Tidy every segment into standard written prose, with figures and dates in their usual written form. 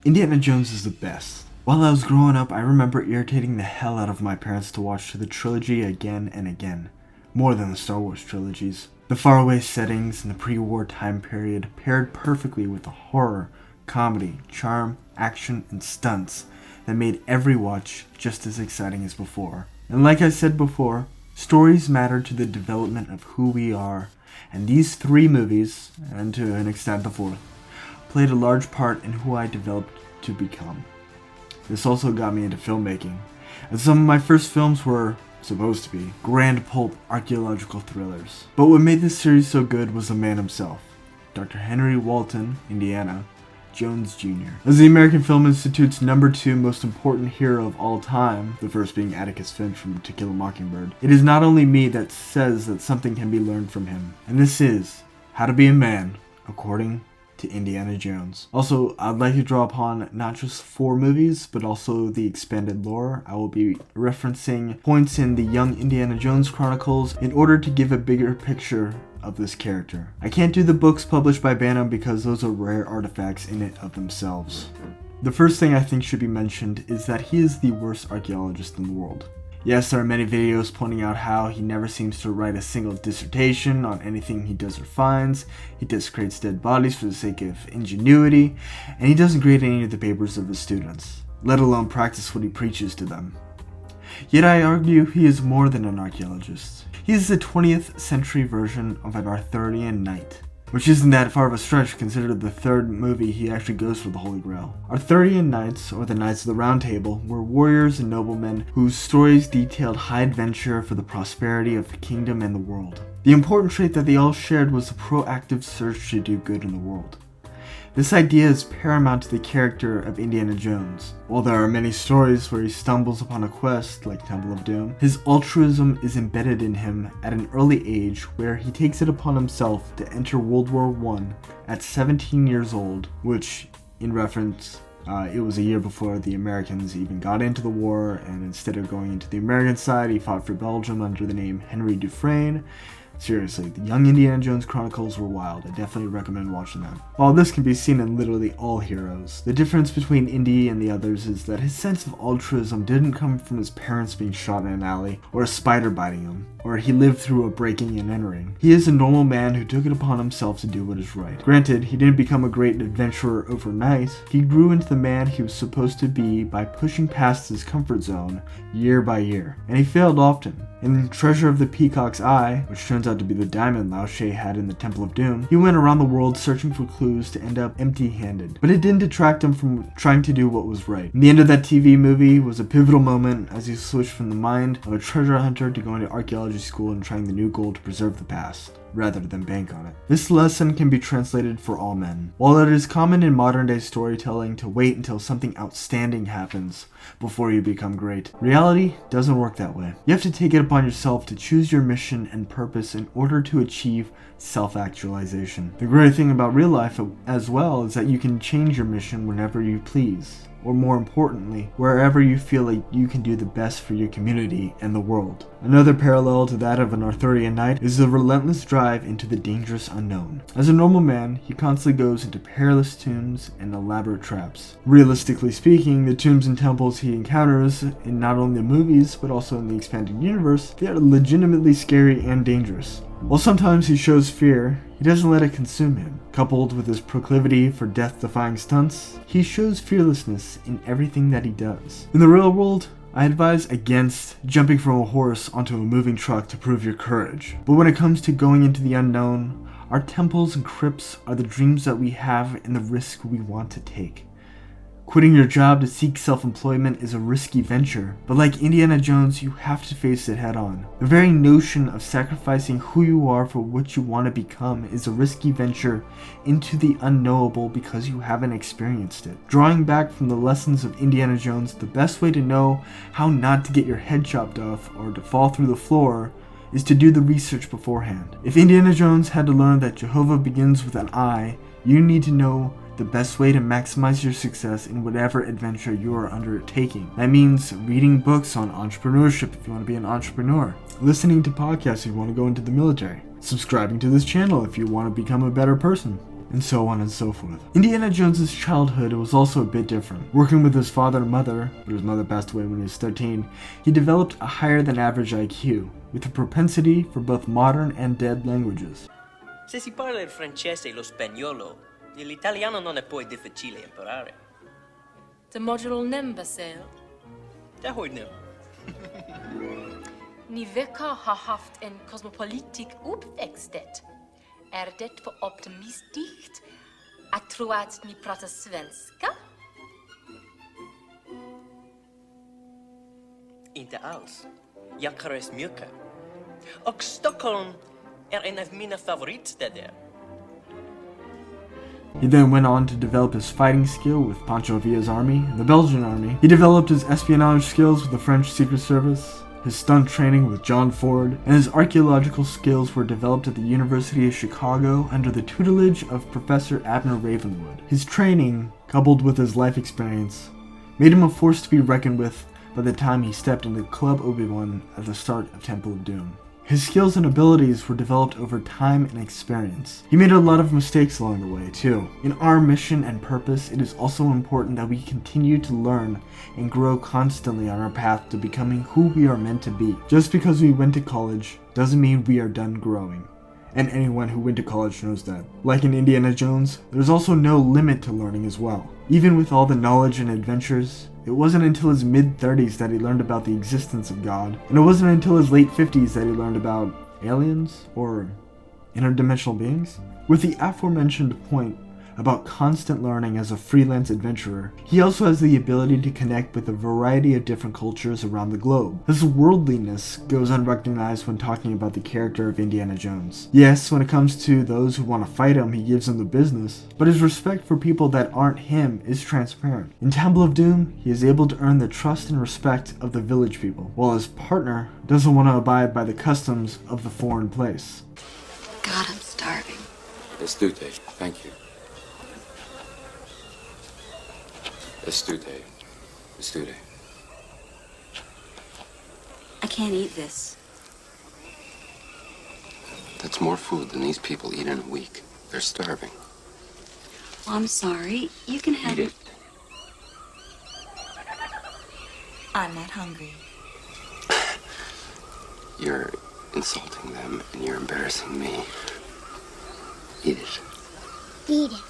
Indiana Jones is the best. While I was growing up, I remember irritating the hell out of my parents to watch the trilogy again and again, more than the Star Wars trilogies. The faraway settings and the pre-war time period paired perfectly with the horror, comedy, charm, action, and stunts that made every watch just as exciting as before. And like I said before, stories matter to the development of who we are, and these three movies, and to an extent the fourth, played a large part in who I developed to become. This also got me into filmmaking, as some of my first films were supposed to be grand pulp archaeological thrillers. But what made this series so good was the man himself, Dr. Henry Walton, Indiana Jones Jr. As the American Film Institute's #2 most important hero of all time, the first being Atticus Finch from To Kill a Mockingbird, it is not only me that says that something can be learned from him, and this is How to Be a Man, according to Indiana Jones. Also, I'd like to draw upon not just 4 movies, but also the expanded lore. I will be referencing points in the Young Indiana Jones Chronicles in order to give a bigger picture of this character. I can't do the books published by Bantam because those are rare artifacts in and of themselves. The first thing I think should be mentioned is that he is the worst archaeologist in the world. Yes, there are many videos pointing out how he never seems to write a single dissertation on anything he does or finds, he desecrates dead bodies for the sake of ingenuity, and he doesn't grade any of the papers of his students, let alone practice what he preaches to them. Yet I argue he is more than an archaeologist. He is the 20th century version of an Arthurian knight, which isn't that far of a stretch considering the third movie he actually goes for the Holy Grail. Arthurian knights, or the Knights of the Round Table, were warriors and noblemen whose stories detailed high adventure for the prosperity of the kingdom and the world. The important trait that they all shared was the proactive search to do good in the world. This idea is paramount to the character of Indiana Jones. While there are many stories where he stumbles upon a quest, like Temple of Doom, his altruism is embedded in him at an early age where he takes it upon himself to enter World War I at 17 years old, which, in reference, it was a year before the Americans even got into the war, and instead of going into the American side, he fought for Belgium under the name Henry Dufresne. Seriously, the Young Indiana Jones Chronicles were wild. I definitely recommend watching them. While this can be seen in literally all heroes, the difference between Indy and the others is that his sense of altruism didn't come from his parents being shot in an alley, or a spider biting him, or he lived through a breaking and entering. He is a normal man who took it upon himself to do what is right. Granted, he didn't become a great adventurer overnight. He grew into the man he was supposed to be by pushing past his comfort zone year by year, and he failed often. In Treasure of the Peacock's Eye, which turns out to be the diamond Lao She had in the Temple of Doom, he went around the world searching for clues to end up empty-handed. But it didn't detract him from trying to do what was right. And the end of that TV movie was a pivotal moment as he switched from the mind of a treasure hunter to going to archaeology school and trying the new goal to preserve the past, rather than bank on it. This lesson can be translated for all men. While it is common in modern day storytelling to wait until something outstanding happens before you become great, reality doesn't work that way. You have to take it upon yourself to choose your mission and purpose in order to achieve self-actualization. The great thing about real life as well is that you can change your mission whenever you please, or more importantly, wherever you feel like you can do the best for your community and the world. Another parallel to that of an Arthurian knight is the relentless drive into the dangerous unknown. As a normal man, he constantly goes into perilous tombs and elaborate traps. Realistically speaking, the tombs and temples he encounters in not only the movies, but also in the expanded universe, they are legitimately scary and dangerous. While sometimes he shows fear, he doesn't let it consume him. Coupled with his proclivity for death-defying stunts, he shows fearlessness in everything that he does. In the real world, I advise against jumping from a horse onto a moving truck to prove your courage. But when it comes to going into the unknown, our temples and crypts are the dreams that we have and the risk we want to take. Quitting your job to seek self-employment is a risky venture, but like Indiana Jones, you have to face it head on. The very notion of sacrificing who you are for what you want to become is a risky venture into the unknowable because you haven't experienced it. Drawing back from the lessons of Indiana Jones, the best way to know how not to get your head chopped off or to fall through the floor is to do the research beforehand. If Indiana Jones had to learn that Jehovah begins with an I, you need to know the best way to maximize your success in whatever adventure you are undertaking. That means reading books on entrepreneurship if you want to be an entrepreneur, listening to podcasts if you want to go into the military, subscribing to this channel if you want to become a better person, and so on and so forth. Indiana Jones's childhood was also a bit different. Working with his father and mother, but his mother passed away when he was 13, he developed a higher than average IQ, with a propensity for both modern and dead languages. Se si parla il francese e lo spagnolo, l'italiano non è poi difficile imparare. De modular number sale. Det hoort nu. Ni veckor har haft en kosmopolitisk uppväxthet. Det för optimistiskt att tro att ni pratar svenska? Inte alls. Jag kan resa mycket. Och Stockholm är en av mina favoritstäder. He then went on to develop his fighting skill with Pancho Villa's army, the Belgian army. He developed his espionage skills with the French Secret Service, his stunt training with John Ford, and his archaeological skills were developed at the University of Chicago under the tutelage of Professor Abner Ravenwood. His training, coupled with his life experience, made him a force to be reckoned with by the time he stepped into Club Obi-Wan at the start of Temple of Doom. His skills and abilities were developed over time and experience. He made a lot of mistakes along the way, too. In our mission and purpose, it is also important that we continue to learn and grow constantly on our path to becoming who we are meant to be. Just because we went to college doesn't mean we are done growing. And anyone who went to college knows that. Like in Indiana Jones, there's also no limit to learning as well. Even with all the knowledge and adventures, it wasn't until his mid-30s that he learned about the existence of God, and it wasn't until his late 50s that he learned about aliens or interdimensional beings. With the aforementioned point about constant learning as a freelance adventurer, he also has the ability to connect with a variety of different cultures around the globe. His worldliness goes unrecognized when talking about the character of Indiana Jones. Yes, when it comes to those who want to fight him, he gives them the business, but his respect for people that aren't him is transparent. In Temple of Doom, he is able to earn the trust and respect of the village people, while his partner doesn't want to abide by the customs of the foreign place. God, I'm starving. Estute, thank you. Estute. Estute. I can't eat this. That's more food than these people eat in a week. They're starving. Well, I'm sorry. You can have Eat it. I'm not hungry. You're insulting them and you're embarrassing me. Eat it. Eat it.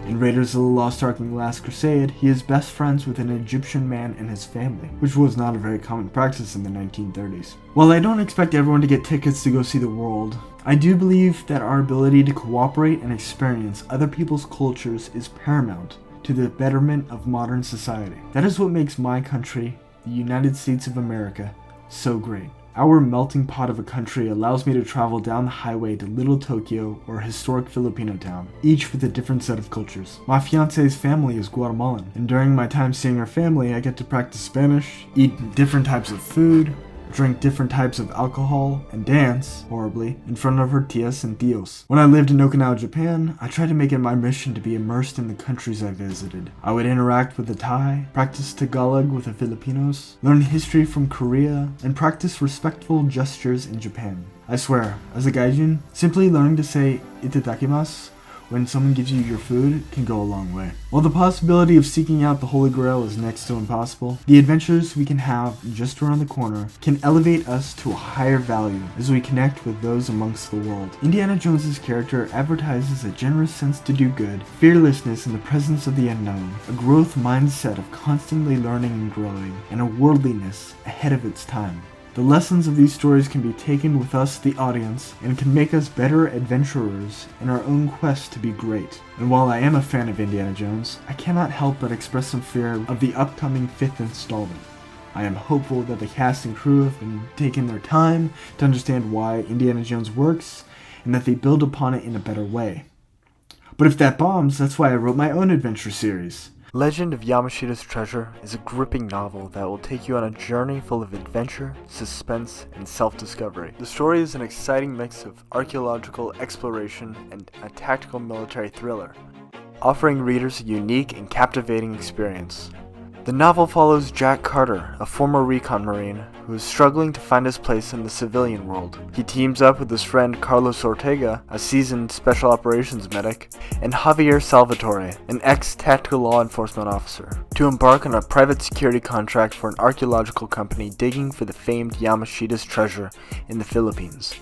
In Raiders of the Lost Ark and the Last Crusade, he is best friends with an Egyptian man and his family, which was not a very common practice in the 1930s. While I don't expect everyone to get tickets to go see the world, I do believe that our ability to cooperate and experience other people's cultures is paramount to the betterment of modern society. That is what makes my country, the United States of America, so great. Our melting pot of a country allows me to travel down the highway to Little Tokyo or a historic Filipino town, each with a different set of cultures. My fiance's family is Guatemalan, and during my time seeing her family, I get to practice Spanish, eat different types of food, drink different types of alcohol, and dance, horribly, in front of her tias and tios. When I lived in Okinawa, Japan, I tried to make it my mission to be immersed in the countries I visited. I would interact with the Thai, practice Tagalog with the Filipinos, learn history from Korea, and practice respectful gestures in Japan. I swear, as a gaijin, simply learning to say itadakimasu when someone gives you your food can go a long way. While the possibility of seeking out the Holy Grail is next to impossible, the adventures we can have just around the corner can elevate us to a higher value as we connect with those amongst the world. Indiana Jones's character advertises a generous sense to do good, fearlessness in the presence of the unknown, a growth mindset of constantly learning and growing, and a worldliness ahead of its time. The lessons of these stories can be taken with us, the audience, and can make us better adventurers in our own quest to be great. And while I am a fan of Indiana Jones, I cannot help but express some fear of the upcoming 5th installment. I am hopeful that the cast and crew have been taking their time to understand why Indiana Jones works, and that they build upon it in a better way. But if that bombs, that's why I wrote my own adventure series. Legend of Yamashita's Treasure is a gripping novel that will take you on a journey full of adventure, suspense, and self-discovery. The story is an exciting mix of archaeological exploration and a tactical military thriller, offering readers a unique and captivating experience. The novel follows Jack Carter, a former recon marine, who is struggling to find his place in the civilian world. He teams up with his friend Carlos Ortega, a seasoned special operations medic, and Javier Salvatore, an ex-tactical law enforcement officer, to embark on a private security contract for an archaeological company digging for the famed Yamashita's treasure in the Philippines.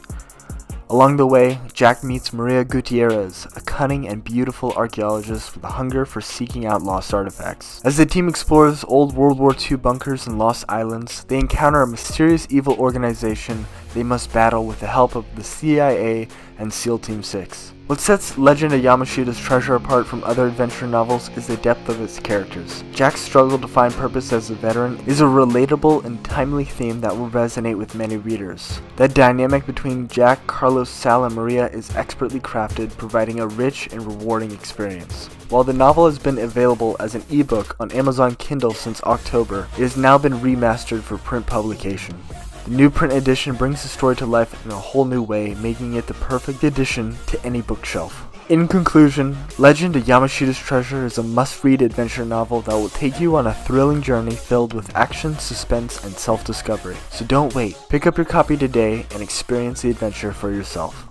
Along the way, Jack meets Maria Gutierrez, a cunning and beautiful archaeologist with a hunger for seeking out lost artifacts. As the team explores old World War II bunkers and lost islands, they encounter a mysterious evil organization they must battle with the help of the CIA and SEAL Team 6. What sets Legend of Yamashita's Treasure apart from other adventure novels is the depth of its characters. Jack's struggle to find purpose as a veteran is a relatable and timely theme that will resonate with many readers. That dynamic between Jack, Carlos, Sal, and Maria is expertly crafted, providing a rich and rewarding experience. While the novel has been available as an ebook on Amazon Kindle since October, it has now been remastered for print publication. The new print edition brings the story to life in a whole new way, making it the perfect addition to any bookshelf. In conclusion, Legend of Yamashita's Treasure is a must-read adventure novel that will take you on a thrilling journey filled with action, suspense, and self-discovery. So don't wait. Pick up your copy today and experience the adventure for yourself.